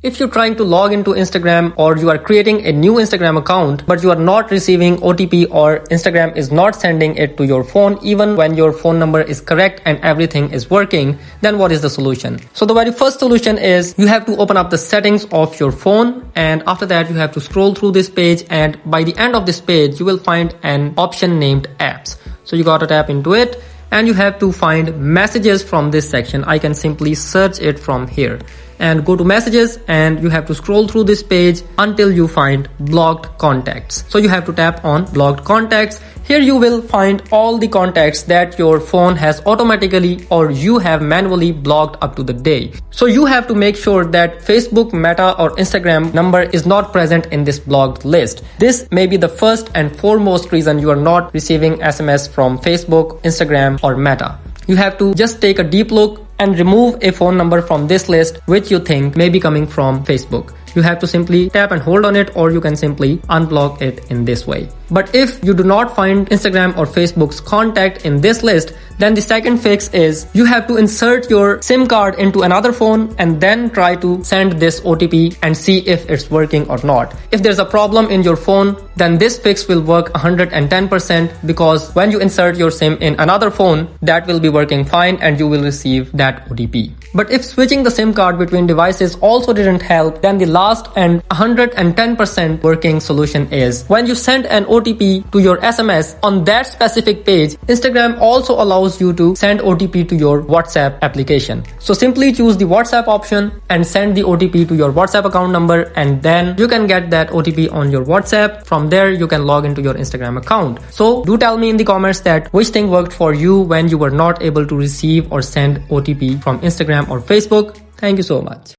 If you're trying to log into Instagram or you are creating a new Instagram account, but you are not receiving OTP or Instagram is not sending it to your phone even when your phone number is correct and everything is working, then what is the solution? So the very first solution is you have to open up the settings of your phone, and after that you have to scroll through this page, and by the end of this page you will find an option named apps. So you got to tap into it and you have to find messages from this section. I can simply search it from here and go to messages, and you have to scroll through this page until you find blocked contacts. So you have to tap on blocked contacts. Here you will find all the contacts that your phone has automatically or you have manually blocked up to the day. So you have to make sure that Facebook, Meta or Instagram number is not present in this blocked list. This may be the first and foremost reason you are not receiving SMS from Facebook, Instagram or Meta. You have to just take a deep look and remove a phone number from this list which you think may be coming from Facebook. You have to simply tap and hold on it, or you can simply unblock it in this way. But if you do not find Instagram or Facebook's contact in this list, then the second fix is you have to insert your SIM card into another phone and then try to send this OTP and see if it's working or not. If there's a problem in your phone, then this fix will work 110% because when you insert your SIM in another phone, that will be working fine and you will receive that OTP. But if switching the SIM card between devices also didn't help, then the last and 110% working solution is when you send an OTP to your SMS on that specific page, Instagram also allows you to send OTP to your WhatsApp application. So simply choose the WhatsApp option and send the OTP to your WhatsApp account number, and then you can get that OTP on your WhatsApp. From there, you can log into your Instagram account. So do tell me in the comments that which thing worked for you when you were not able to receive or send OTP from Instagram or Facebook. Thank you so much.